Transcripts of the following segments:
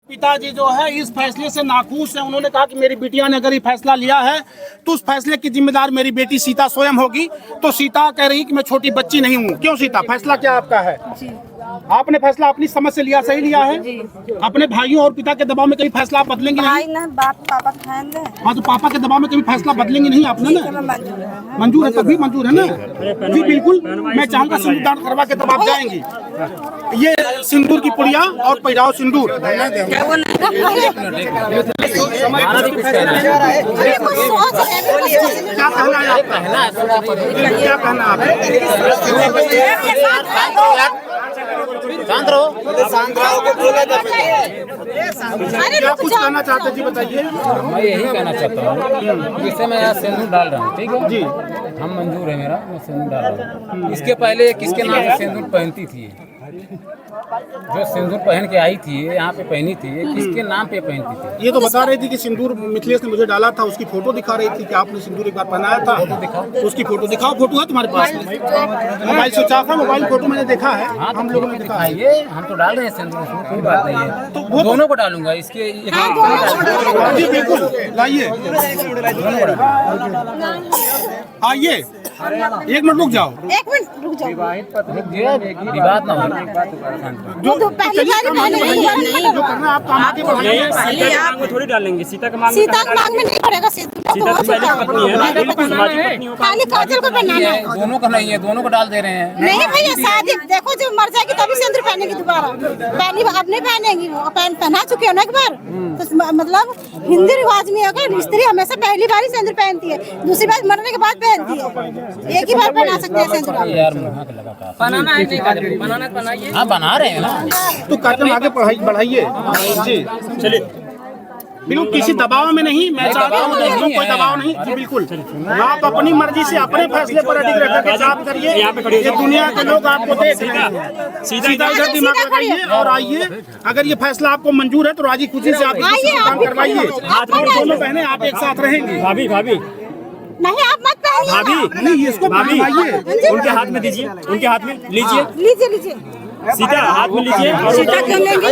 पिताजी जो है इस फैसले से नाखुश है। उन्होंने कहा कि मेरी बिटिया ने अगर ये फैसला लिया है तो उस फैसले की जिम्मेदार मेरी बेटी सीता स्वयं होगी। तो सीता कह रही कि मैं छोटी बच्ची नहीं हूँ। क्यों सीता, फैसला क्या आपका है? आपने फैसला अपनी समझ से लिया, सही लिया है। अपने भाइयों और पिता के दबाव में कभी फैसला आप बदलेंगे नहीं? हाँ, तो पापा के दबाव में कभी फैसला बदलेंगे नहीं आपने ना? मंजूर है, तभी मंजूर है ना जी। बिल्कुल, मैं चाहूँगा सिंदूर दान करवा के तब आप जाएंगी। ये सिंदूर की पुड़िया और पहिराव सिंदूर। क्या कहना है आपका? क्या कहना है क्या कुछ कहना चाहते जी, बताइए। मैं यही कहना चाहता हूँ, जिससे मैं यहाँ सिंदूर डाल रहा हूँ, ठीक है जी, हम मंजूर है मेरा, मैं सिंदूर डाल रहा हूँ। इसके पहले किसके नाम से सिंदूर पहनती थी? जो सिंदूर पहन के आई थी यहाँ पे पहनी थी, ये किसके नाम पे पहनती थी? ये तो बता रही थी कि सिंदूर मिथिलेश ने मुझे डाला था, उसकी फोटो दिखा रही थी कि आपने सिंदूर एक बार पहनाया था। तो उसकी फोटो दिखाओ, फोटो है तुम्हारे पास? मोबाइल स्विच ऑफ है, मोबाइल फोटो मैंने देखा है। हाँ, हम लोगों ने देखा है। ये हम तो डाल रहे हैं सिंदूर, उसमें कोई बात नहीं है। तो दोनों को डालूंगा, इसके जी बिल्कुल, लाइए आइए। एक मिनट रुक जाओ, विवाद ना हो। जो पहली बार जो करना आप काम आगे बढ़ाइए। सीता के मांग में थोड़ी डालेंगे, सीता के मांग में नहीं पड़ेगा। सीता तो पहले की पत्नी है ना, बिल्कुल समाज की पत्नी हो। खाली काजल को पहनाना है। दोनों का नहीं है, दोनों को डाल दे रहे हैं। नहीं भैया, शादी देखो, जब मर जाएगी तभी सिंदूर पहनेगी दोबारा। पहली बार अब नहीं पहनेगी, वो पहना चुकी है ना एक बार। तो मतलब हिंदी रिवाज में अगर स्त्री हमेशा पहली बार ही सिंदूर पहनती है, दूसरी बार मरने के बाद पहनती है। एक ही बार पहना सकते हैं सिंदूर। यार बनाना है, बनाइए। हाँ, बना रहे हैं ना। तो कार्यक्रम आगे बढ़ाइए जी। चलिए, बिल्कुल किसी दबाव में नहीं। मैं चाहता हूँ दोस्तों, कोई दबाव नहीं जी, बिल्कुल आप अपनी मर्जी से अपने फैसले पर अडिग रह करके आप करिए। ये दुनिया के लोग आपको देख रहे हैं। सीधा इधर दिमाग लगाइए और आइए। अगर ये फैसला आपको मंजूर है तो राजी खुशी से आप काम करवाइए। दोनों बहनें आप एक साथ रहेंगी। भाभी भाभी नहीं, आप मत पहनिए। भाभी नहीं, इसको बनवाइए। उनके हाथ में दीजिए, उनके हाथ में लीजिए। लीजिए सीता हाथ में लीजिए। सीता क्यों लेंगे?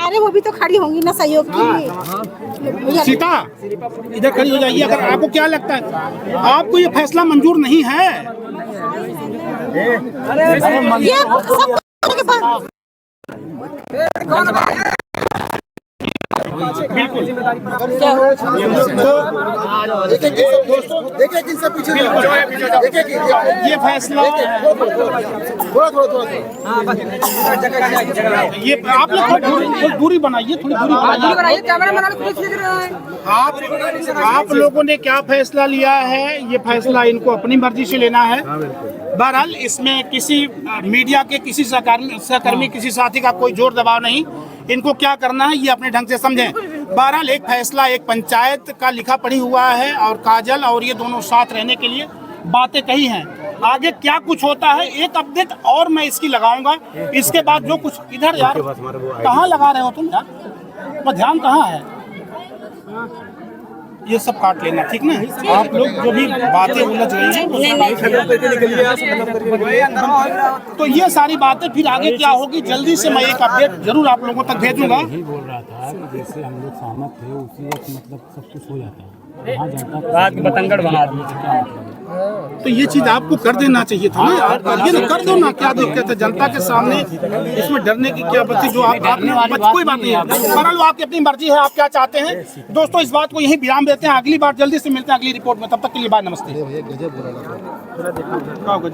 अरे वो भी तो खड़ी होंगी ना सहयोग के लिए। सीता इधर खड़ी हो जाइए। अगर आपको क्या लगता है आपको ये फैसला मंजूर नहीं है? ये सब के बाद बिल्कुल ये फैसला ये आप लोग दूरी बनाइए, थोड़ी दूरी बनाइए। आप लोगों ने क्या फैसला लिया है, ये फैसला इनको अपनी मर्जी से लेना है। बहरहाल इसमें किसी मीडिया के किसी सहकर्मी किसी साथी का कोई जोर दबाव नहीं। इनको क्या करना है ये अपने ढंग से समझें। बहरहाल एक फैसला एक पंचायत का लिखा पढ़ी हुआ है और काजल और ये दोनों साथ रहने के लिए बातें कही हैं। आगे क्या कुछ होता है एक अपडेट और मैं इसकी लगाऊंगा। इसके बाद जो कुछ इधर यार कहाँ लगा रहे हो तुम यार, तो ध्यान कहाँ है? ये सब काट लेना, ठीक ना? आप लोग जो भी बातें उलझ रही हैं तो ये सारी बातें फिर आगे क्या होगी, जल्दी से मैं एक अपडेट जरूर आप लोगों तक भेजूंगा। बोल रहा था कि जैसे हम लोग सहमत थे उसी वक्त मतलब सब कुछ हो जाता है। बतंगड़ बना दिए, क्या मतलब? तो ये चीज आपको कर देना चाहिए था ना यार, ये ना कर दो ना, क्या दिक्कत है? जनता के सामने इसमें डरने की क्या बात है? जो आपने कोई बात नहीं है, बहरहाल आपकी अपनी मर्जी है, आप क्या चाहते हैं। दोस्तों इस बात को यहीं विराम देते हैं, अगली बार जल्दी से मिलते हैं अगली रिपोर्ट में। तब तक के लिए बाय, नमस्ते।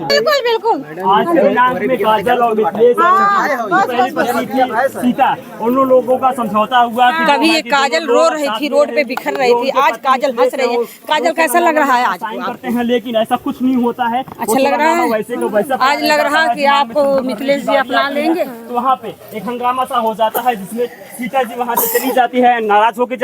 बिल्कुल बिल्कुल। आज के दिनांक में काजल और मिथिलेश पहली पत्नी थी सीता, उन लोगों का समझौता हुआ कि कभी ये काजल रो रही थी, रोड पे बिखर रही थी, आज काजल हंस रही है। काजल कैसा लग रहा है आज करते हैं, लेकिन ऐसा कुछ नहीं होता है। अच्छा लग रहा है वैसे को वैसा आज लग रहा है कि आपको मिथिलेश जी अपना लेंगे। तो वहाँ पे एक हंगामा सा हो जाता है जिसमें सीता जी वहाँ से चली जाती है, नाराज होकर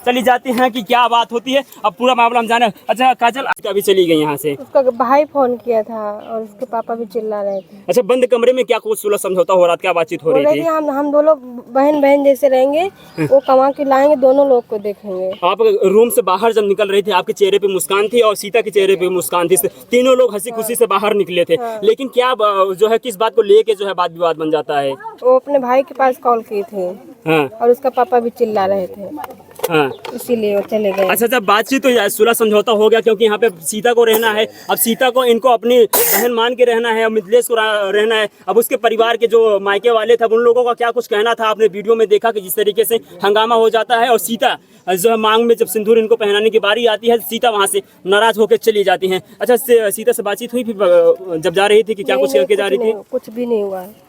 चली जाती हैं कि क्या बात होती है। अब पूरा मामला हम जाने। अच्छा काजल अभी चली गई यहाँ से, उसका भाई फोन किया था और उसके पापा भी चिल्ला रहे थे। अच्छा बंद कमरे में क्या कुछ सुलह समझौता हो रहा था, क्या बातचीत हो रही थी? हम दोनों बहन बहन जैसे रहेंगे, वो कमा के लाएंगे, दोनों लोग को देखेंगे। आप रूम से बाहर जब निकल रही थी आपके चेहरे पे मुस्कान थी और सीता के चेहरे पे मुस्कान थी, तीनों लोग हंसी खुशी से बाहर निकले थे। लेकिन क्या जो है किस बात को लेके जो है वाद विवाद बन जाता है? वो अपने भाई के पास कॉल की थी हाँ और उसका पापा भी चिल्ला रहे थे, हाँ। इसीलिए वो चले गए। अच्छा, जब बातचीत तो सुलह समझौता हो गया, क्योंकि यहाँ पे सीता को रहना है। अब सीता को इनको अपनी बहन मान के रहना है, अब मिथिलेश को रहना है। अब उसके परिवार के जो मायके वाले थे, उन लोगों का क्या कुछ कहना था? आपने वीडियो में देखा कि जिस तरीके से हंगामा हो जाता है और सीता जो है मांग में जब सिंदूर इनको पहनाने की बारी आती है, सीता वहाँ से नाराज होकर चली जाती हैं। अच्छा, सीता से बातचीत हुई फिर जब जा रही थी कि क्या कुछ करके जा रही थी? कुछ भी नहीं हुआ है।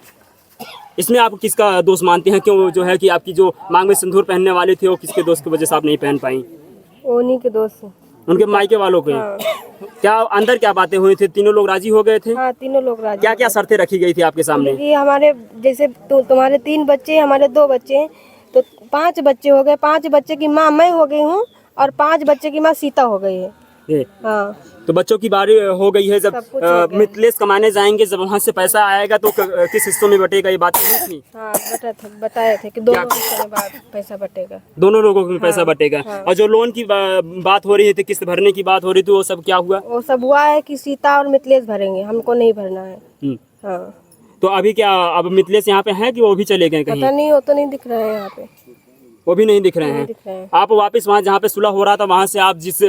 इसमें आप किसका दोष मानते हैं? क्यों जो है कि आपकी जो मांग में सिंदूर पहनने वाले थे वो किसके दोस्त की वजह से आप नहीं पहन पाई? उन्हीं के दोस्त, उनके मायके वालों के। हाँ। क्या अंदर क्या बातें हुई थी? तीनों लोग राजी हो गए थे? हाँ, तीनों लोग राजी। क्या क्या शर्तें रखी गई थी आपके सामने? कि हमारे जैसे तुम्हारे 3 बच्चे, हमारे 2 बच्चे हैं, तो 5 बच्चे हो गए। 5 बच्चे की माँ मैं हो गई हूँ और 5 बच्चे की माँ सीता हो गई है। हाँ, तो बच्चों की बारी हो गई है। जब मिथिलेश कमाने जाएंगे, जब वहाँ से पैसा आएगा तो किस हिस्सों में बटेगा, ये बात हुई थी? हाँ, बताए थे कि दोनों हिस्सों में पैसा बटेगा, दोनों लोगों में पैसा बटेगा। और जो लोन की बात हो रही थी, किस्त भरने की बात हो रही थी, वो सब क्या हुआ? वो सब हुआ है कि सीता और मिथिलेश भरेंगे, हमको नहीं भरना है। हाँ, तो अभी क्या अब मिथिलेश यहाँ पे है कि वो भी चले गए कहीं? पता नहीं, वो तो नहीं दिख रहे हैं यहाँ पे, वो भी नहीं दिख रहे हैं। आप वापस वहाँ जहाँ पे सुलह हो रहा था, वहाँ से आप जिस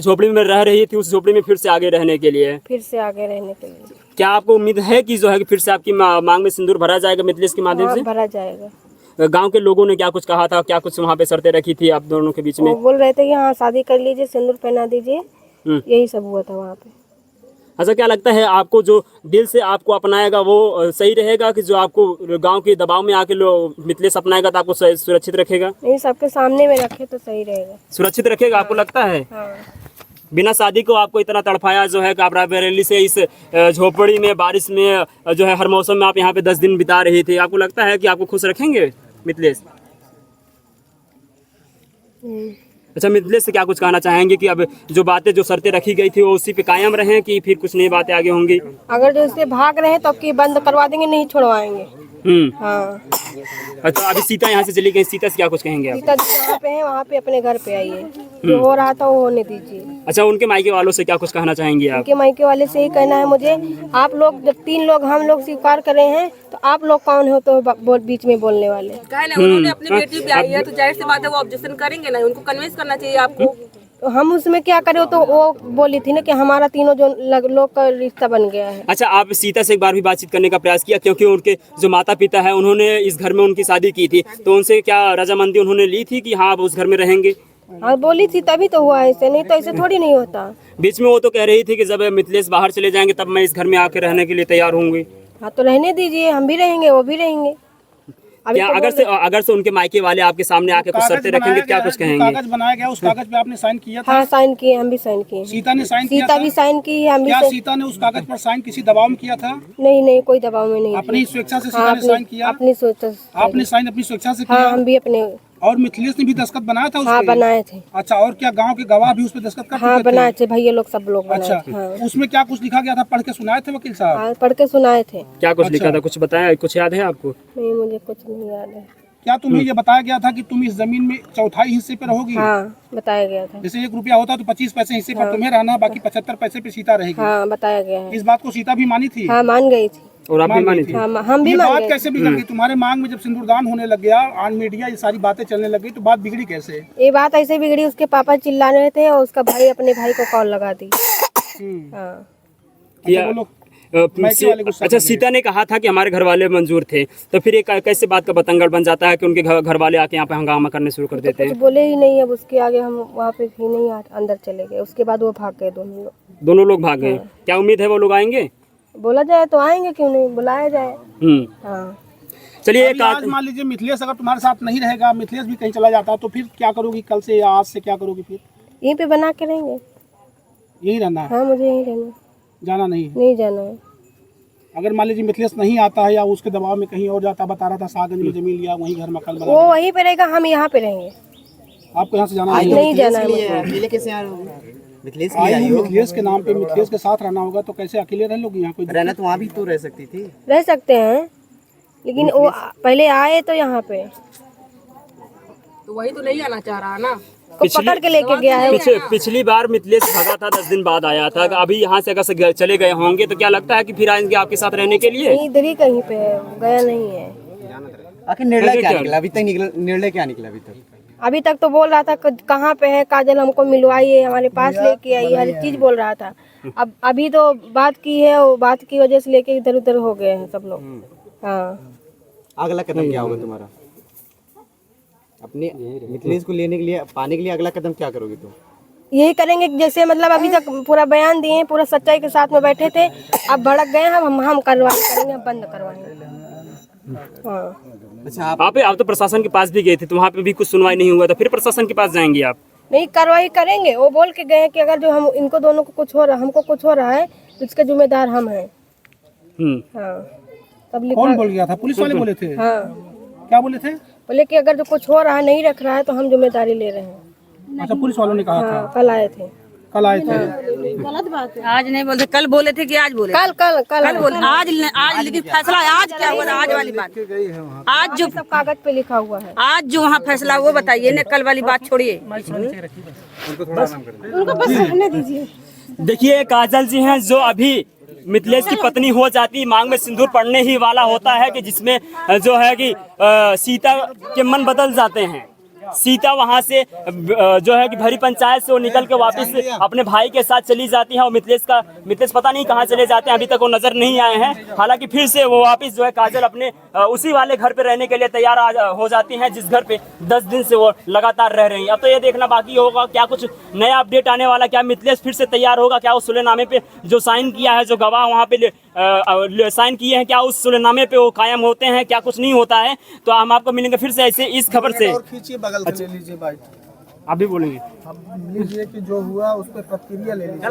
झोपड़ी में रह रही थी, उस झोपड़ी में फिर से आगे रहने के लिए क्या आपको उम्मीद है कि जो है कि फिर से आपकी मांग में सिंदूर भरा जाएगा मिथिलेश के माध्यम से? भरा जाएगा। गांव के लोगों ने क्या कुछ कहा था? क्या कुछ वहाँ पे शर्तें रखी थी आप दोनों के बीच में? वो बोल रहे थे कि हाँ शादी कर लीजिए, सिंदूर पहना दीजिए, यही सब हुआ था वहाँ पे। अच्छा, क्या लगता है आपको जो दिल से आपको अपनाएगा वो सही रहेगा कि जो आपको गांव के दबाव में आके मिथिलेश अपनाएगा तो आपको सुरक्षित रखेगा? नहीं, सबके सामने में रखे तो सही रहेगा। सुरक्षित रखेगा आपको लगता है? हाँ। बिना शादी को आपको इतना तड़पाया जो है कि आप रायबरेली से इस झोपड़ी में बारिश में जो है हर मौसम में आप यहाँ पे 10 दिन बिता रही थी, आपको लगता है कि आपको खुश रखेंगे मिथिलेश? अच्छा, मिथिलेश से क्या कुछ कहना चाहेंगे कि अब जो बातें जो शर्तें रखी गई थी वो उसी पे कायम रहें कि फिर कुछ नई बातें आगे होंगी? अगर जो इससे भाग रहे तो अब की बंद करवा देंगे, नहीं छोड़वाएंगे। हाँ। अच्छा, अभी सीता यहाँ से चली गई, सीता से क्या कुछ कहेंगे आप? सीता जहाँ पे है वहाँ पे अपने घर पे आइए, जो हो रहा था वो होने दीजिए। अच्छा, उनके मायके वालों से क्या कुछ कहना चाहेंगे आप? उनके मायके वाले से ही कहना है मुझे, आप लोग जब 3 लोग हम लोग स्वीकार कर रहे हैं तो आप लोग कौन हो तो बीच में बोलने वाले? उन्होंने अपनी बेटी ब्याही है तो जाहिर सी बात है वो ऑब्जेक्शन करेंगे ना, उनको कन्विंस करना चाहिए आपको। तो हम उसमें क्या करें? तो वो बोली थी ना कि हमारा तीनों जो लोग का रिश्ता बन गया है। अच्छा, आप सीता से एक बार भी बातचीत करने का प्रयास किया? क्योंकि उनके जो माता पिता है उन्होंने इस घर में उनकी शादी की थी, तो उनसे क्या रजामंदी उन्होंने ली थी कि हाँ आप उस घर में रहेंगे? हाँ, बोली थी, तभी तो हुआ ऐसे, नहीं तो ऐसे थोड़ी नहीं होता। बीच में वो तो कह रही थी कि जब मिथिलेश बाहर चले जाएंगे तब मैं इस घर में आके रहने के लिए तैयार होंगी। हाँ, तो रहने दीजिए, हम भी रहेंगे, वो भी रहेंगे। क्या तो अगर से उनके मायके वाले आपके सामने आके कुछ शर्तें रखेंगे, क्या कुछ कहेंगे? कागज बनाया गया, उस कागज पे आपने साइन किया था? हाँ, साइन किए, हम भी साइन किए। सीता ने साइन किया? सीता भी साइन की है, हम भी। क्या सीता ने उस कागज पर साइन किसी दबाव में किया था? नहीं, कोई दबाव में नहीं। अपनी स्वेच्छा से सीता ने साइन किया? अपनी स्वेच्छा। आपने साइन अपनी स्वेच्छा से किया? हाँ, हम भी अपने। और मिथिलेश ने भी दस्तखत बनाया था? हाँ, बनाए थे। अच्छा, और क्या गांव के गवाह भी उस पर दस्तखत कर? हाँ, बनाए थे भैया लोग, सब लोग। अच्छा, उसमें क्या कुछ लिखा गया था? पढ़ के सुनाए थे वकील साहब? हाँ, पढ़ के सुनाए थे। क्या कुछ लिखा था? कुछ बताया? कुछ याद है आपको? नहीं, मुझे कुछ नहीं याद है। क्या तुम्हें ये बताया गया था कि तुम इस जमीन में 1/4 हिस्से पे रहोगी? हाँ, बताया गया था। जैसे 1 रुपया होता तो 25 पैसे हिस्से पर तुम्हें रहना, बाकी 75 पैसे पे सीता रहेगी। हाँ, बताया गया है। इस बात को सीता भी मानी थी? हाँ, मान गई थी। और आप भी मानी थी? हाँ, हम भी मान गए। बात कैसे बिगड़ गई तुम्हारे मांग में? जब सिंदूरदान होने लग गया, ऑन मीडिया ये सारी बातें चलने लग गई, तो बात बिगड़ी कैसे? ये बात ऐसे बिगड़ी, उसके पापा चिल्ला रहे थे और उसका भाई अपने भाई को कॉल लगा दी। हाँ। अच्छा, सीता ने कहा था कि हमारे घर वाले मंजूर थे, तो फिर एक कैसे बात का बतंगड़ बन जाता है कि उनके घर वाले आके यहाँ पे हंगामा करने शुरू कर देते हैं? बोले ही नहीं। अब उसके आगे हम वहाँ पे भी नहीं, अंदर चले गए। उसके बाद वो भाग गए, दोनों लोग भाग गए। क्या उम्मीद है वो लोग आएंगे? बोला जाए तो आएंगे, क्यों नहीं, बुलाया जाए। हाँ। चलिए, आज मान लीजिए मिथिलेश अगर तुम्हारे साथ नहीं रहेगा, मिथिलेश भी कहीं चला जाता, तो फिर क्या करोगी? कल से या आज से क्या करोगी? फिर यहीं पे बना के रहेंगे। यही रहना है? हाँ, मुझे यहीं रहना। जाना नहीं है? नहीं जाना है। अगर मान लीजिए मिथिलेश नहीं आता है या उसके दबाव में कहीं और जाता, बता रहा था सागंज में जमीन लिया, वहीं घर मकान बना, वो वहीं पे रहेगा, हम यहाँ पे रहेंगे। आपको यहाँ से जाना नहीं जाना है। अकेले कैसे आ रहे हो? मिथिलेश के नाम पे, मिथिलेश के साथ रहना होगा, तो कैसे अकेले रह लोगी? यहाँ कोई रहना तो वहाँ भी तो रह सकती थी। रह सकते हैं, लेकिन वो पहले आए तो यहाँ पे, तो वही तो नहीं आना चाह रहा ना। को पकड़ के लेके गया है। पिछली बार मिथिलेश भागा था, 10 दिन बाद आया था। अभी यहाँ से अगर चले गए होंगे तो क्या लगता है कि फिर आएंगे आपके साथ रहने के लिए? नहीं, इधर ही कहीं पे है, गया नहीं है। आखिर निर्णय क्या निकला अभी तक? निर्णय क्या निकला अभी तक? अभी तक तो बोल रहा था कहाँ पे है काजल, हमको मिलवाइए, हमारे पास लेके आइए, हर चीज बोल रहा था। अब अभी तो बात की है, वो बात की वजह से लेके इधर उधर हो गए हैं सब लोग। हाँ, अगला कदम क्या होगा तुम्हारा? अपने मिथिलेश को लेने के लिए, पाने के लिए अगला कदम क्या करोगे तुम? यही करेंगे जैसे मतलब अभी तक पूरा बयान दिए, पूरा सच्चाई के साथ में बैठे थे, अब भड़क गए हैं, हम कार्रवाई करेंगे, बंद करवाएंगे। हाँ। अच्छा, आप तो प्रशासन के पास भी गए थे, तो वहाँ पे भी कुछ सुनवाई नहीं हुआ, तो फिर प्रशासन के पास जाएंगे आप? नहीं, कार्रवाई करेंगे। वो बोल के गए कि अगर जो हम इनको दोनों को कुछ हो रहा, हमको कुछ हो रहा है तो इसके जिम्मेदार हम हैं। हाँ, तब लिखा। कौन बोल गया था? पुलिस वाले बोले थे? हाँ, क्या बोले थे? बोले कि अगर जो कुछ हो रहा है, नहीं रख रहा है तो हम जिम्मेदारी ले रहे हैं। अच्छा, पुलिस वालों ने कहा था? हाँ, कल आए थे। कल आए थे? गलत बात है। आज नहीं बोलते, कल बोले थे कि आज बोले, कल कल कल कल बोले, आज लेकिन फैसला आज क्या हुआ? आज वाली बात, आज जो सब कागज पे लिखा हुआ है। आज जो वहाँ फैसला वो बताइए ना, कल वाली बात छोड़िए। उनको बस रहने दीजिए। देखिए, काजल जी हैं जो अभी मिथिलेश की पत्नी हो जाती, मांग में सिंदूर पड़ने ही वाला होता है कि जिसमें जो है कि सीता के मन बदल जाते हैं। सीता वहां से जो है कि भरी पंचायत से वो निकल के वापस अपने भाई के साथ चली जाती है और मिथिलेश पता नहीं कहाँ चले जाते हैं, अभी तक वो नजर नहीं आए हैं। हालांकि फिर से वो वापस जो है काजल अपने उसी वाले घर पे रहने के लिए तैयार हो जाती हैं, जिस घर पे 10 दिन से वो लगातार रह रही हैं। अब तो ये देखना बाकी होगा क्या कुछ नया अपडेट आने वाला, क्या मिथिलेश फिर से तैयार होगा, क्या उस सुलेनामे पे जो साइन किया है, जो गवाह वहाँ पे साइन किए हैं, क्या उस सुलेनामे पे वो कायम होते हैं, क्या कुछ नहीं होता है। तो हम आपको मिलेंगे फिर से ऐसे इस खबर से। ले लीजिए बाइट, आप भी बोलेंगे? लीजिए कि जो हुआ उस पर प्रतिक्रिया ले लीजिए।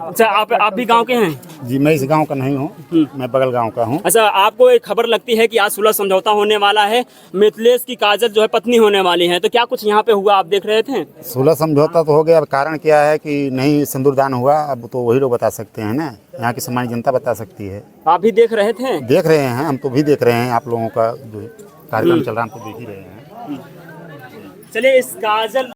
अच्छा, आप भी गांव के हैं? जी, मैं इस गांव का नहीं हूँ, मैं बगल गांव का हूँ। अच्छा, आपको एक खबर लगती है कि आज सुलह समझौता होने वाला है, मिथिलेश की काजल जो है पत्नी होने वाली है, तो क्या कुछ यहाँ पे हुआ, आप देख रहे थे? सुलह समझौता तो हो गया, अब कारण क्या है कि नहीं सिंदूरदान हुआ, अब तो वही लोग बता सकते हैं ना, यहाँ की सामान्य जनता बता सकती है। आप भी देख रहे थे? देख रहे हैं, हम तो भी देख रहे हैं, आप लोगों का जो कार्यक्रम चल रहा है हम तो देख ही रहे हैं। चलिए, इस काजल